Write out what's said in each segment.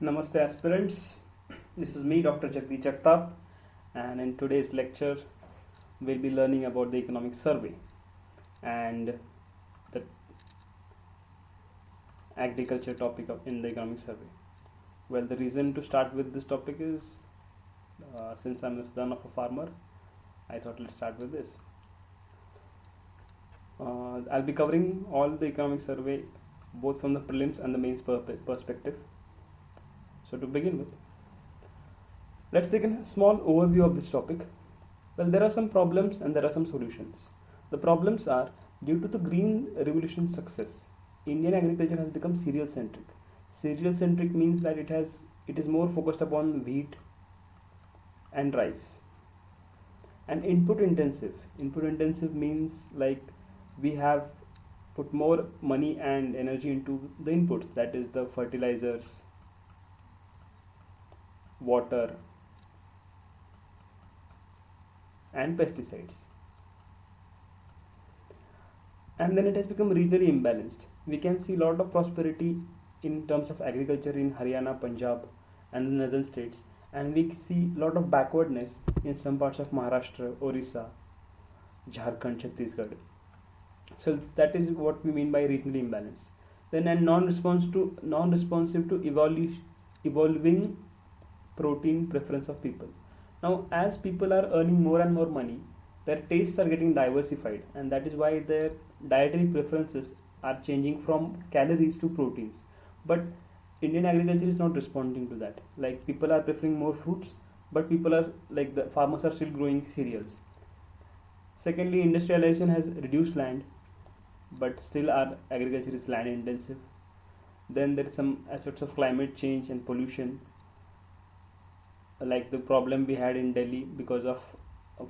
Namaste aspirants, this is me Dr. Jagdish Jagtap, and in today's lecture we'll be learning about the economic survey and the agriculture topic in the economic survey. Well, the reason to start with this topic is since I'm the son of a farmer, I thought let's start with this. I'll be covering all the economic survey both from the prelims and the mains perspective. So to begin with, let's take a small overview of this topic. Well, there are some problems and there are some solutions. The problems are due to the green revolution success, Indian agriculture has become cereal-centric. Cereal-centric means that it is more focused upon wheat and rice. And input intensive. Input intensive means like we have put more money and energy into the inputs, that is the fertilizers, water and pesticides. And then it has become regionally imbalanced. We can see a lot of prosperity in terms of agriculture in Haryana, Punjab and the northern states, and we see a lot of backwardness in some parts of Maharashtra, Orissa, Jharkhand, Chhattisgarh. So that is what we mean by regionally imbalanced. Then and non-responsive to evolving protein preference of people. Now as people are earning more and more money, their tastes are getting diversified, and that is why their dietary preferences are changing from calories to proteins. But Indian agriculture is not responding to that. Like people are preferring more fruits, but people are like the farmers are still growing cereals. Secondly, industrialization has reduced land, but still our agriculture is land intensive. Then there is some aspects of climate change and pollution, like the problem we had in Delhi because of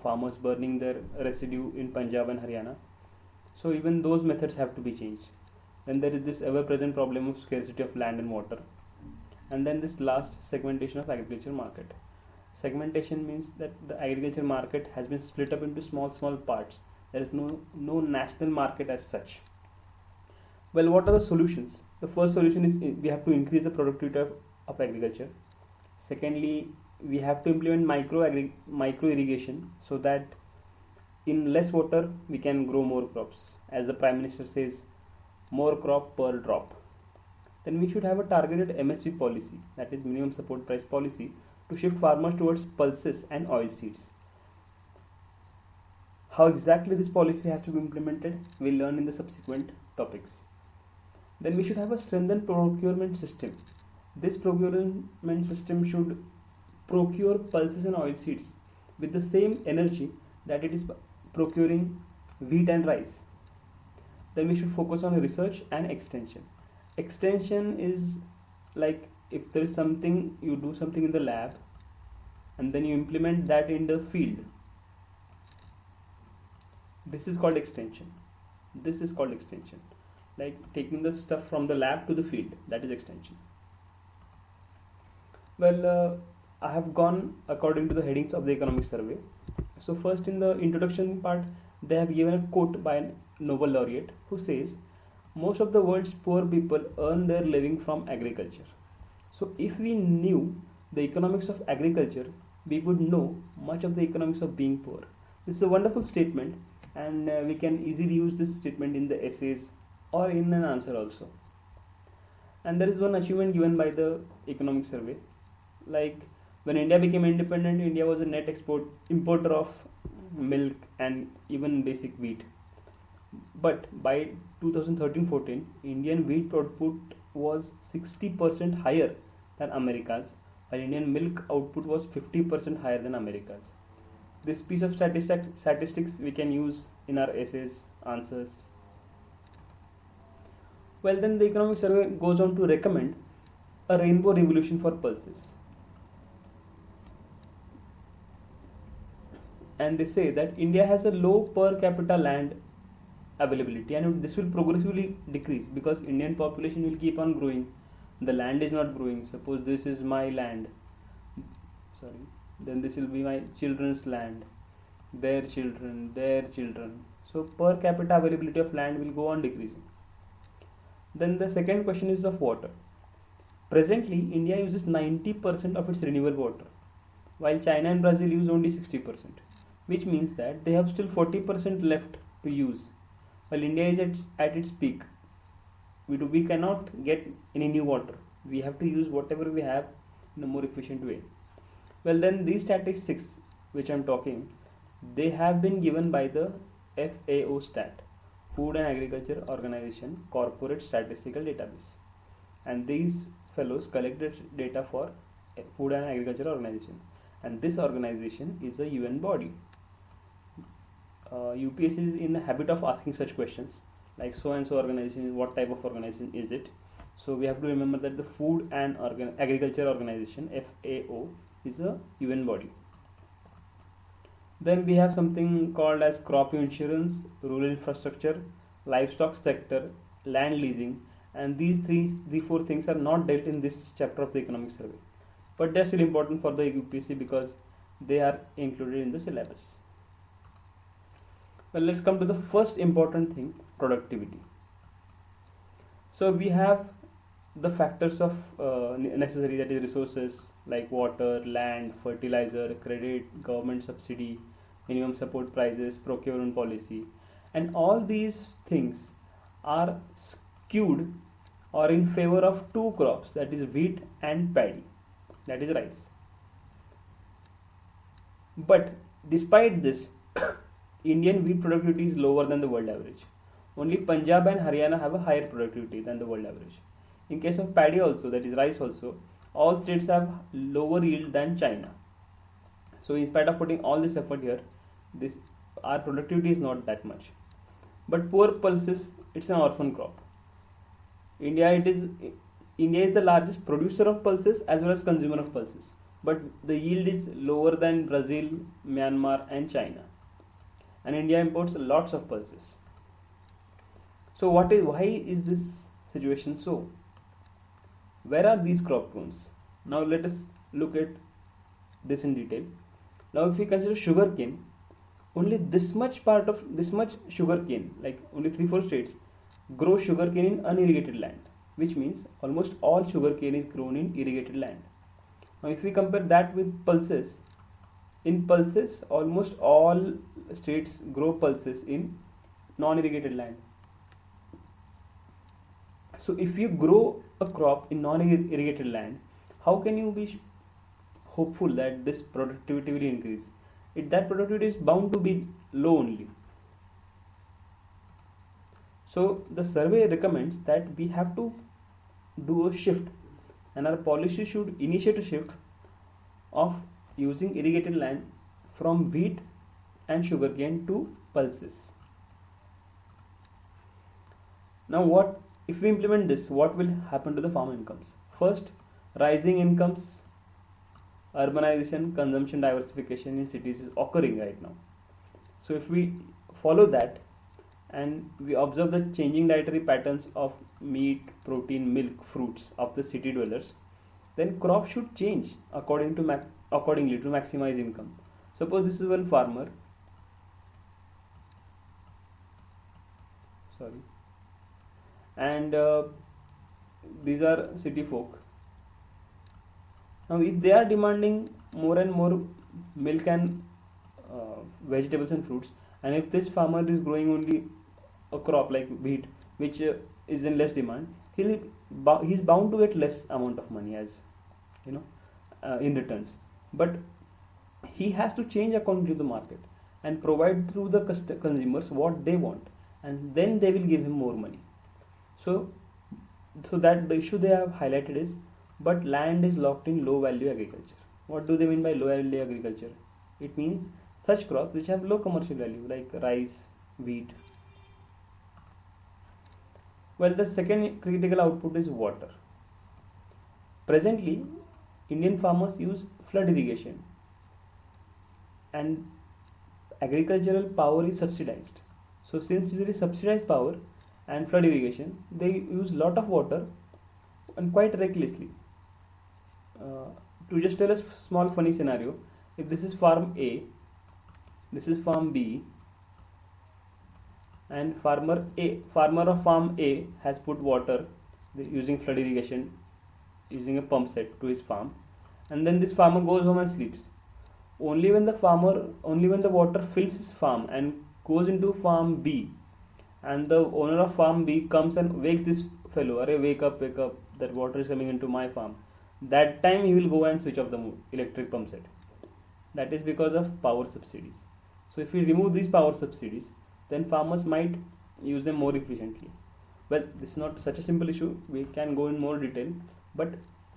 farmers burning their residue in Punjab and Haryana. So even those methods have to be changed. Then there is this ever-present problem of scarcity of land and water. And then this last, segmentation of agriculture market. Segmentation means that the agriculture market has been split up into small parts. There is no national market as such. Well, what are the solutions? The first solution is we have to increase the productivity of agriculture. Secondly, we have to implement micro irrigation so that in less water we can grow more crops. As the Prime Minister says, more crop per drop. Then we should have a targeted MSP policy, that is minimum support price policy, to shift farmers towards pulses and oilseeds. How exactly this policy has to be implemented, we'll learn in the subsequent topics. Then we should have a strengthened procurement system. This procurement system should procure pulses and oilseeds with the same energy that it is procuring wheat and rice. Then we should focus on research and extension. Extension is like if there is something, you do something in the lab and then you implement that in the field. This is called extension. Like taking the stuff from the lab to the field, that is extension. Well, I have gone according to the headings of the economic survey. So first, in the introduction part, they have given a quote by a Nobel laureate who says, most of the world's poor people earn their living from agriculture. So if we knew the economics of agriculture, we would know much of the economics of being poor. This is a wonderful statement, and we can easily use this statement in the essays or in an answer also. And there is one achievement given by the economic survey, like when India became independent, India was a net importer of milk and even basic wheat. But by 2013-14, Indian wheat output was 60% higher than America's, while Indian milk output was 50% higher than America's. This piece of statistics we can use in our essays, answers. Well, then the economic survey goes on to recommend a rainbow revolution for pulses. And they say that India has a low per capita land availability, and this will progressively decrease because Indian population will keep on growing. The land is not growing. Suppose this is my land, then this will be my children's land, their children. So per capita availability of land will go on decreasing. Then the second question is of water. Presently, India uses 90% of its renewable water, while China and Brazil use only 60%, which means that they have still 40% left to use, while India is at its peak. We cannot get any new water. We have to use whatever we have in a more efficient way. Well, then these statistics which I'm talking, they have been given by the FAO Stat, Food and Agriculture Organization Corporate Statistical Database, and these fellows collected data for Food and Agriculture Organization, and this organization is a UN body. UPSC is in the habit of asking such questions like so and so organization, what type of organization is it? So we have to remember that the Food and Agriculture Organization, FAO, is a UN body. Then we have something called as crop insurance, rural infrastructure, livestock sector, land leasing, and these four things are not dealt in this chapter of the economic survey, but they are still important for the UPSC because they are included in the syllabus. Well, let's come to the first important thing, productivity. So we have the factors of necessary, that is resources like water, land, fertilizer, credit, government subsidy, minimum support prices, procurement policy, and all these things are skewed or in favor of two crops, that is wheat and paddy, that is rice. But despite this, Indian wheat productivity is lower than the world average. Only Punjab and Haryana have a higher productivity than the world average. In case of paddy also, that is rice also, all states have lower yield than China. So in spite of putting all this effort here, our productivity is not that much. But poor pulses, it's an orphan crop. India is the largest producer of pulses as well as consumer of pulses, but the yield is lower than Brazil, Myanmar and China, and India imports lots of pulses. So why is this situation so? Where are these crop zones? Now let us look at this in detail. Now if we consider sugarcane, only this much sugarcane, like only 3-4 states, grow sugarcane in unirrigated land, which means almost all sugarcane is grown in irrigated land. Now if we compare that with pulses, in pulses almost all states grow pulses in non-irrigated land. So if you grow a crop in non-irrigated land, how can you be hopeful that this productivity will increase? That productivity is bound to be low only. So the survey recommends that we have to do a shift, and our policy should initiate a shift of using irrigated land from wheat and sugarcane to pulses. Now what if we implement this, what will happen to the farm incomes? First, rising incomes, urbanization, consumption diversification in cities is occurring right now. So if we follow that and we observe the changing dietary patterns of meat, protein, milk, fruits of the city dwellers, then crops should change accordingly to maximize income. Suppose this is one farmer, and these are city folk. Now if they are demanding more and more milk and vegetables and fruits, and if this farmer is growing only a crop like wheat, which is in less demand, he's bound to get less amount of money, as in returns. But he has to change according to the market and provide through the consumers what they want, and then they will give him more money. So that the issue they have highlighted is, but land is locked in low value agriculture. What do they mean by low value agriculture? It means such crops which have low commercial value like rice, wheat. Well, the second critical output is water. Presently, Indian farmers use flood irrigation, and agricultural power is subsidized. So since there is subsidized power and flood irrigation, they use lot of water and quite recklessly. To just tell a small funny scenario, if this is farm A, this is farm B, and farmer of farm A has put water using flood irrigation using a pump set to his farm, and then this farmer goes home and sleeps. Only when the water fills his farm and goes into farm B, and the owner of farm B comes and wakes this fellow, "Arey, wake up, that water is coming into my farm." That time he will go and switch off the electric pump set. That is because of power subsidies. So if we remove these power subsidies, then farmers might use them more efficiently. Well, this is not such a simple issue. We can go in more detail, but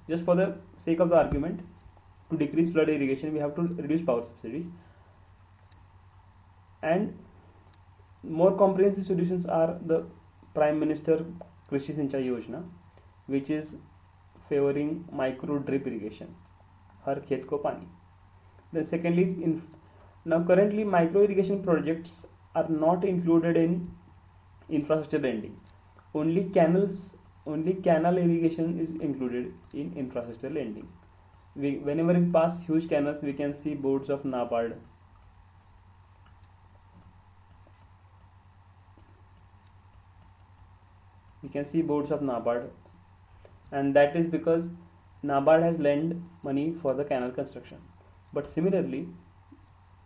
just for the sake of the argument, to decrease flood irrigation, we have to reduce power subsidies. And more comprehensive solutions are the Prime Minister Krishi Sinchai Yojana, which is favoring micro drip irrigation, Har Khet Ko Pani. The second is now currently micro irrigation projects are not included in infrastructure lending. Only canal irrigation is included in infrastructure lending. Whenever we pass huge canals, we can see boards of NABARD. And that is because NABARD has lent money for the canal construction. But similarly,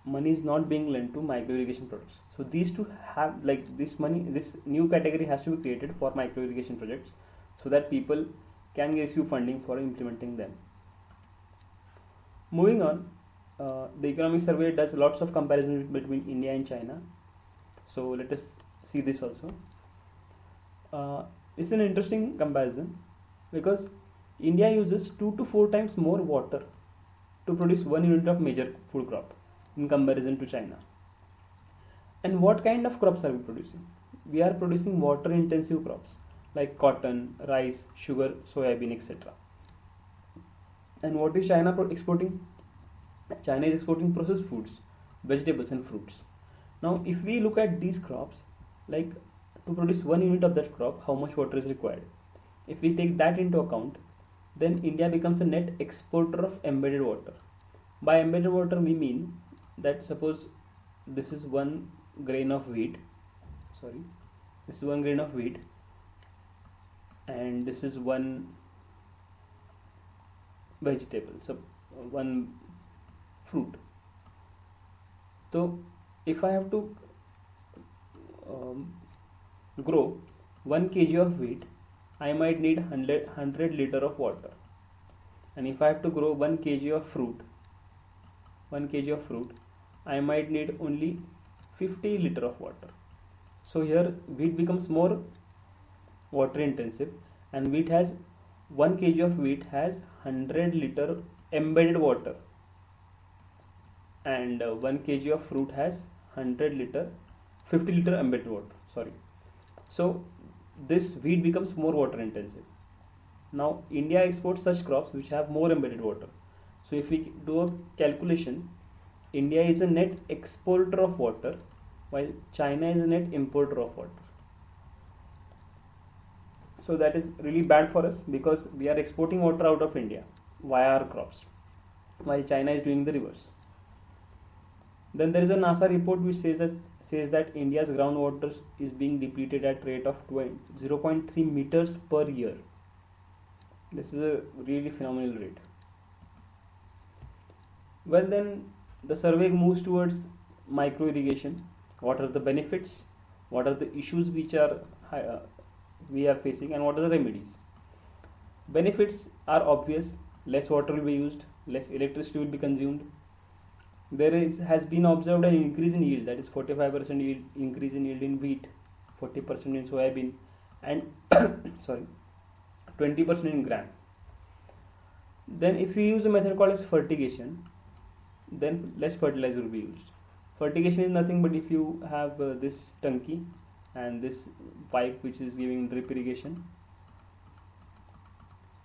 money is not being lent to micro irrigation projects. So these two have, like, this new category has to be created for micro irrigation projects, so that people can receive funding for implementing them. Moving on, the economic survey does lots of comparisons between India and China. So let us see this also. It's an interesting comparison because India uses 2 to 4 times more water to produce 1 unit of major food crop in comparison to China. And what kind of crops are we producing? We are producing water intensive crops like cotton, rice, sugar, soybean, etc. And what is China exporting? China is exporting processed foods, vegetables and fruits. Now if we look at these crops, like, to produce 1 unit of that crop, how much water is required? If we take that into account, then India becomes a net exporter of embedded water. By embedded water we mean that, suppose this is 1 grain of wheat, and this is 1 vegetable, so 1 fruit. So if I have to grow 1 kg of wheat, I might need 100 liter of water. And if I have to grow 1 kg of fruit, I might need only 50 liter of water. So here wheat becomes more water intensive, and 1 kg of wheat has 100 liter embedded water, and 1 kg of fruit has 50 liter embedded water. So this wheat becomes more water intensive. Now India exports such crops which have more embedded water. So if we do a calculation, India is a net exporter of water, while China is a net importer of water. So that is really bad for us, because we are exporting water out of India via our crops, while China is doing the reverse. Then there is a NASA report which says that India's groundwater is being depleted at rate of 0.3 meters per year. This is a really phenomenal rate. Well, then the survey moves towards micro irrigation. What are the benefits? What are the issues which we are facing, and what are the remedies? Benefits are obvious. Less water will be used, less electricity will be consumed. There has been observed an increase in yield, that is 45% increase in yield in wheat, 40% in soybean, and 20% in gram. Then if we use a method called as fertigation, then less fertilizer will be used. Fertigation is nothing but if you have this tanki and this pipe which is giving drip irrigation,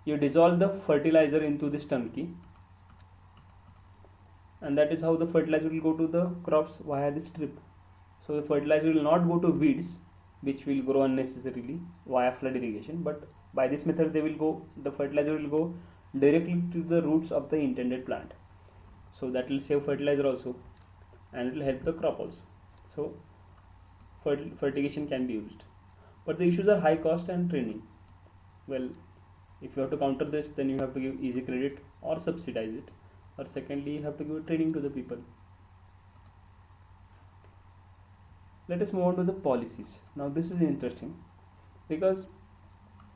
you dissolve the fertilizer into this tanki, and that is how the fertilizer will go to the crops via this drip. So the fertilizer will not go to weeds which will grow unnecessarily via flood irrigation, but by this method the fertilizer will go directly to the roots of the intended plant. So that will save fertilizer also, and it will help the crop also. So fertigation can be used, but the issues are high cost and training. Well, If you have to counter this, then you have to give easy credit or subsidize it, or secondly you have to give training to the people. Let us move on to the policies. Now this is interesting because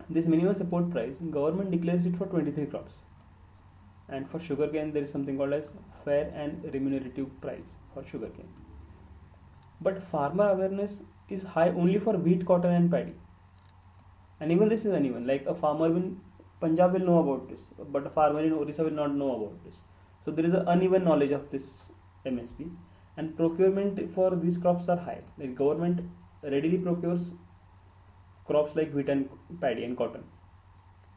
this minimum support price, government declares it for 23 crops, and for sugarcane there is something called as fair and remunerative price for sugarcane. But farmer awareness is high only for wheat, cotton and paddy, and even this is uneven. Like a farmer in Punjab will know about this, but a farmer in Orissa will not know about this. So there is an uneven knowledge of this MSP, and procurement for these crops are high. Like government readily procures crops like wheat and paddy and cotton,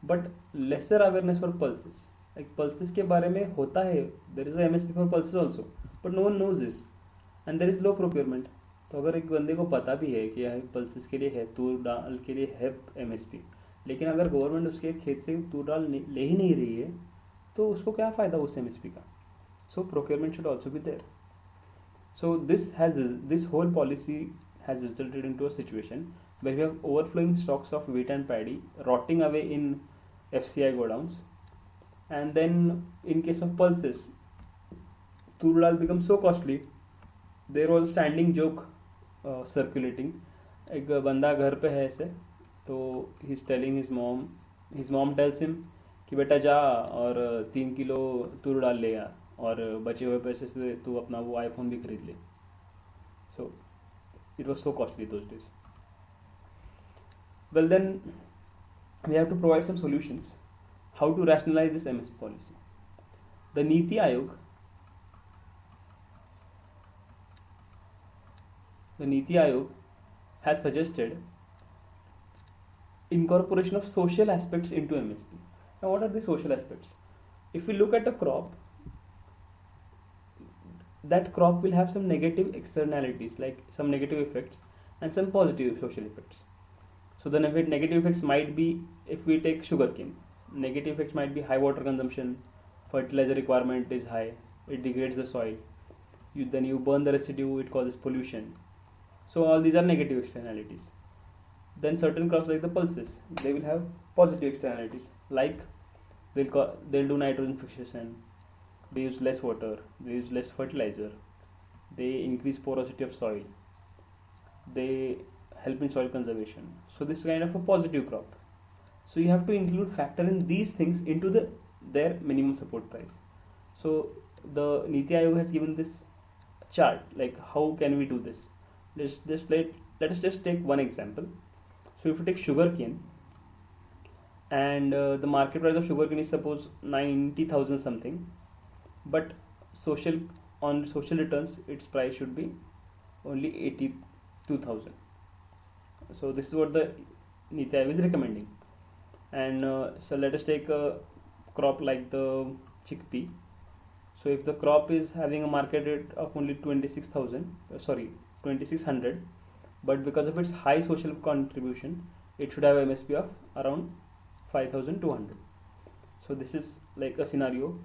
but lesser awareness for pulses. Like pulses के बारे में होता है, there is a MSP for pulses also, but no one knows this, and there is low procurement. तो अगर एक बंदे को पता भी है कि यह पल्सेस के लिए है, तूर दाल के लिए है MSP, लेकिन अगर गवर्नमेंट उसके खेत से तूर दाल ले ही नहीं रही है, तो उसको क्या फ़ायदा उस MSP का? So procurement should also be there. So this whole policy has resulted into a situation where we have overflowing stocks of wheat and paddy rotting away in FCI godowns, and then in case of pulses, tur dal becomes so costly. There was a standing joke circulating. एक बंदा घर पे है ऐसे, तो he's telling his mom tells him कि बेटा जा और 3 किलो तूर दाल ले आ, और बचे हुए पैसे से तू अपना वो आईफोन भी खरीद ले. So it was so costly those days. Well, then we have to provide some solutions how to rationalize this MSP policy. The Niti Ayog has suggested incorporation of social aspects into MSP. Now, what are the social aspects? If we look at a crop, that crop will have some negative externalities, like some negative effects and some positive social effects. So the negative effects might be, if we take sugarcane, negative effects might be high water consumption, fertilizer requirement is high, it degrades the soil, then you burn the residue, it causes pollution. So all these are negative externalities. Then certain crops like the pulses, they will have positive externalities, like they'll do nitrogen fixation, they use less water, they use less fertilizer, they increase porosity of soil, they help in soil conservation. So this is kind of a positive crop. So you have to factor in these things into their minimum support price. So the Niti Ayog has given this chart, like how can we do this? Let us just take one example. So if you take sugarcane, and the market price of sugarcane is suppose 90,000 something, but on social returns its price should be only 82,000. So this is what the Niti Ayog is recommending. And so let us take a crop like the chickpea. So if the crop is having a market rate of only 2600, but because of its high social contribution, it should have MSP of around 5200. So this is like a scenario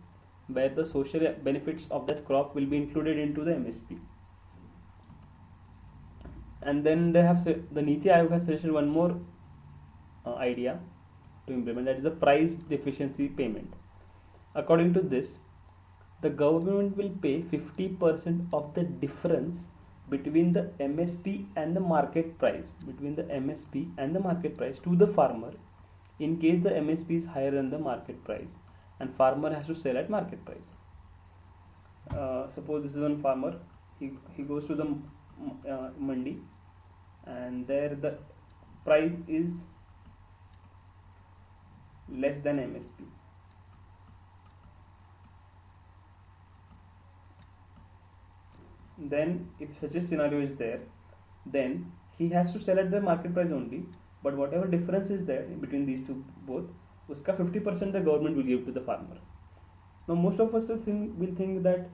where the social benefits of that crop will be included into the MSP. And then the Niti Ayog has suggested one more idea to implement, that is the price deficiency payment. According to this, the government will pay 50% of the difference between the MSP and the market price, to the farmer in case the MSP is higher than the market price and farmer has to sell at market price. Suppose this is one farmer, he goes to the mandi, and there the price is less than MSP. Then if such a scenario is there, then he has to sell at the market price only, but whatever difference is there between these two both, uska 50% the government will give to the farmer. Now most of us will think that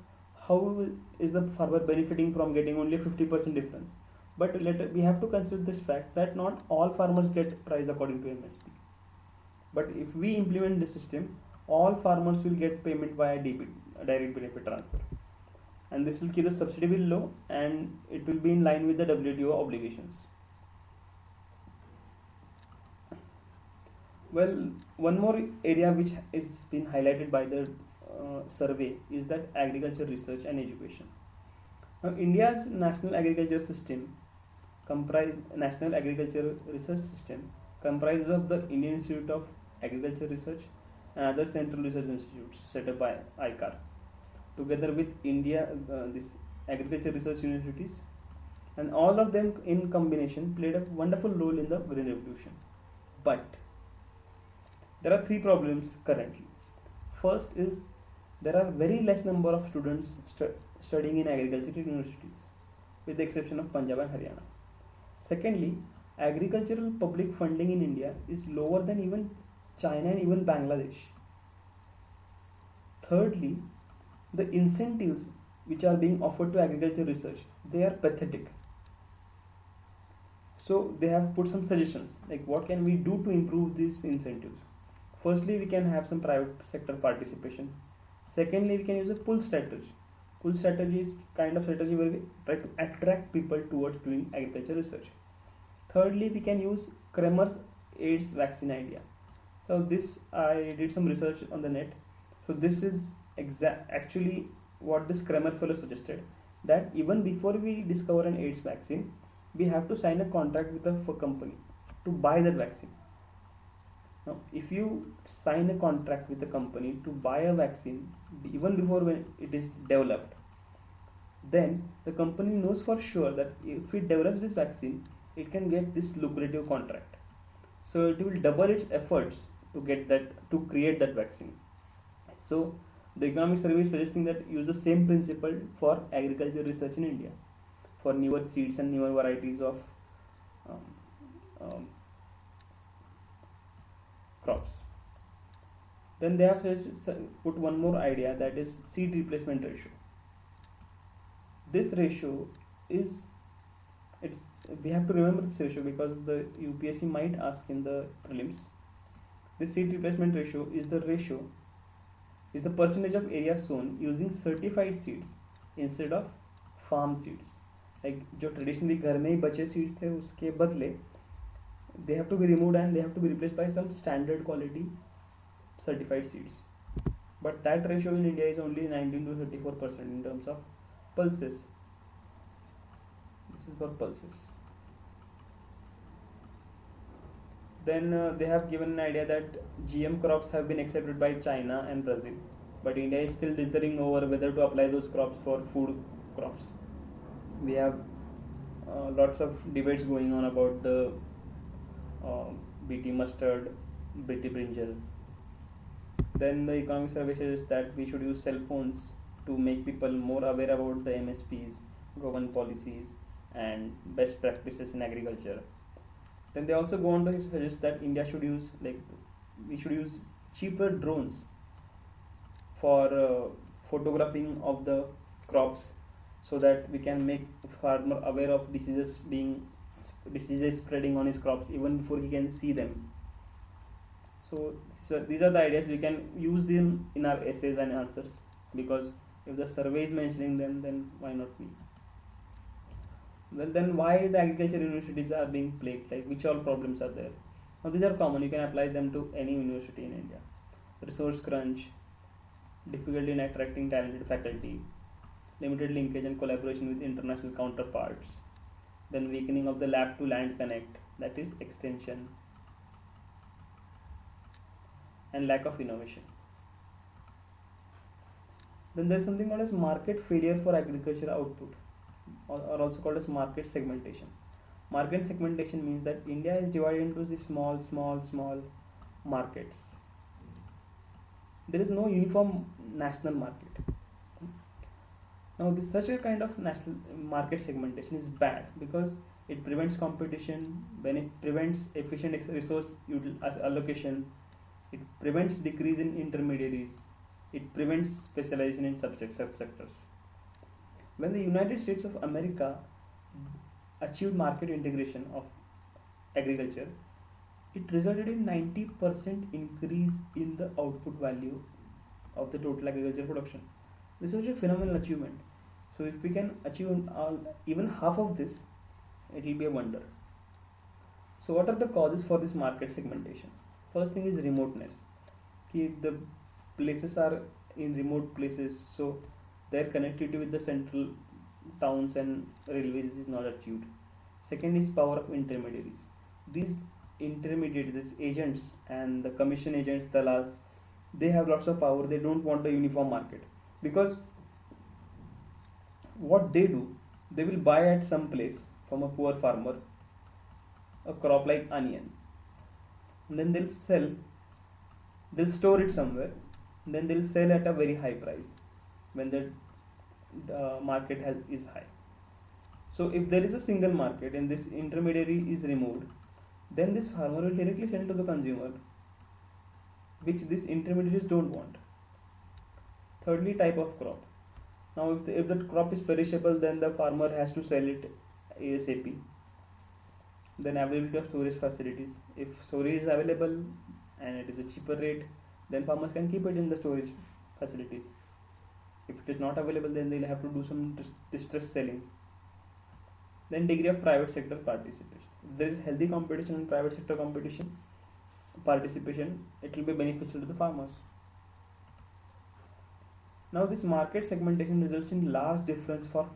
how is the farmer benefiting from getting only a 50% difference? But we have to consider this fact that not all farmers get price according to MSP. But if we implement the system, all farmers will get payment via direct benefit transfer, and this will keep the subsidy bill low, and it will be in line with the WTO obligations. Well, One more area which is been highlighted by the survey is that agriculture research and education. Now, India's national agriculture system National Agriculture Research System comprises of the Indian Institute of Agriculture Research and other central research institutes set up by ICAR, together with this agriculture research universities, and all of them in combination played a wonderful role in the Green Revolution. But there are three problems currently. First is there are very less number of students studying in agriculture universities, with the exception of Punjab and Haryana. Secondly, agricultural public funding in India is lower than even China and even Bangladesh. Thirdly, the incentives which are being offered to agriculture research, they are pathetic. So they have put some suggestions like what can we do to improve these incentives. Firstly, we can have some private sector participation. Secondly, we can use a pull strategy. Pull strategy is kind of strategy where we try to attract people towards doing agriculture research. Thirdly, we can use Kremer's AIDS vaccine idea. So this, I did some research on the net. So this is actually what this Kremer fellow suggested, that even before we discover an AIDS vaccine, we have to sign a contract with a company to buy that vaccine. Now, if you sign a contract with a company to buy a vaccine even before when it is developed, then the company knows for sure that if it develops this vaccine, it can get this lucrative contract. So it will double its efforts to get that, to create that vaccine. So the economic survey is suggesting that use the same principle for agriculture research in India, for newer seeds and newer varieties of um, crops. Then they have put one more idea, that is seed replacement ratio. This ratio is, we have to remember this ratio because the UPSC might ask in the prelims. This seed replacement ratio is the percentage of area sown using certified seeds instead of farm seeds. Like जो traditionally घर में ही बचे seeds थे उसके बदले they have to be removed and they have to be replaced by some standard quality certified seeds. But that ratio in India is only 19 to 34% in terms of pulses. This is for pulses. Then they have given an idea that GM crops have been accepted by China and Brazil, but India is still dithering over whether to apply those crops for food crops. We have lots of debates going on about the BT mustard, BT brinjal. Then the economic survey says that we should use cell phones to make people more aware about the MSPs, government policies, and best practices in agriculture. Then they also go on to suggest that India should use, we should use cheaper drones for photographing of the crops, so that we can make farmer aware of diseases spreading on his crops even before he can see them. So these are the ideas. We can use them in our essays and answers, because if the survey is mentioning them, then why not me? Well, then why the agriculture universities are being plagued? Like which all problems are there? Now these are common. You can apply them to any university in India. Resource crunch, difficulty in attracting talented faculty, limited linkage and collaboration with international counterparts, then weakening of the lab to land connect, that is extension, and lack of innovation. Then there is something called as market failure for agriculture output, or also called as market segmentation. Market segmentation means that India is divided into these small markets. There is no uniform national market. Now such a kind of national market segmentation is bad because it prevents competition, when it prevents efficient resource allocation, it prevents decrease in intermediaries, it prevents specialization in subsectors. When the United States of America achieved market integration of agriculture, it resulted in 90% increase in the output value of the total agriculture production. This was a phenomenal achievement. So if we can achieve even half of this, it will be a wonder. So what are the causes for this market segmentation? First thing is remoteness. The places are in remote places, so their connectivity with the central towns and railways is not achieved. Second is power of intermediaries. These intermediaries, these agents and the commission agents, dalals, they have lots of power. They don't want a uniform market, because what they do, they will buy at some place from a poor farmer a crop like onion, and then they'll store it somewhere, and then they'll sell at a very high price when the market is high. So if there is a single market and this intermediary is removed, then this farmer will directly sell to the consumer, which these intermediaries don't want. Thirdly, type of crop. Now if the crop is perishable, then the farmer has to sell it ASAP. Then availability of storage facilities. If storage is available and it is a cheaper rate, then farmers can keep it in the storage facilities. If it is not available, then they'll have to do some distress selling. Then degree of private sector participation. If there is healthy competition and private sector participation, it will be beneficial to the farmers. Now this market segmentation results in large difference of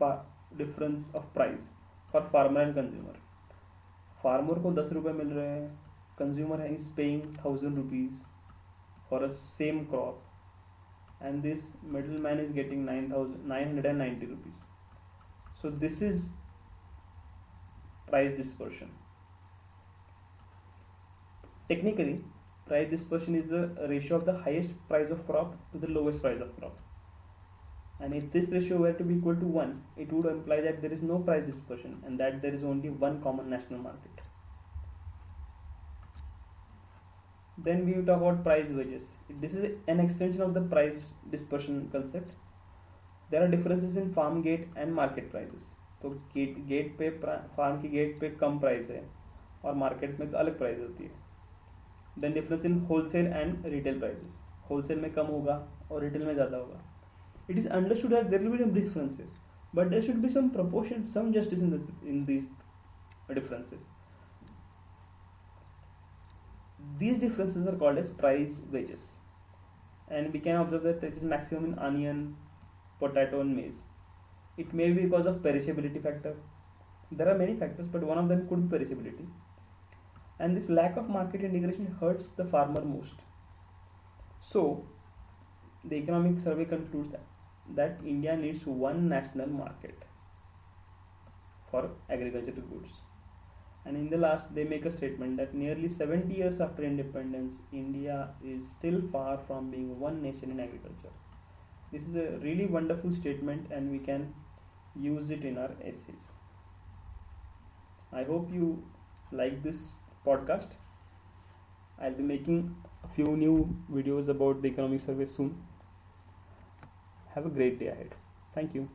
price for farmer and consumer. Farmer को 10 रुपये मिल रहे हैं, consumer is paying 1000 rupees for a same crop, and this middleman is getting 990 rupees. So this is price dispersion. Technically, price dispersion is the ratio of the highest price of crop to the lowest price of crop. And if this ratio were to be equal to 1, it would imply that there is no price dispersion and that there is only one common national market. Then we talk about price wedges. This is an extension of the price dispersion concept. There are differences in farm gate and market prices. तो gate पे farm की gate पे कम price है और market में अलग price होती है. Then difference in wholesale and retail prices. Wholesale में कम होगा और retail में ज़्यादा होगा. It is understood that there will be some differences, but there should be some proportion, some justice in these differences. These differences are called as price wedges, and we can observe that it is maximum in onion, potato, and maize. It may be because of perishability factor. There are many factors, but one of them could be perishability. And this lack of market integration hurts the farmer most. So, the economic survey concludes that India needs one national market for agricultural goods. And in the last, they make a statement that nearly 70 years after independence, India is still far from being one nation in agriculture. This is a really wonderful statement, and we can use it in our essays. I hope you like this podcast. I'll be making a few new videos about the economic survey soon. Have a great day ahead. Thank you.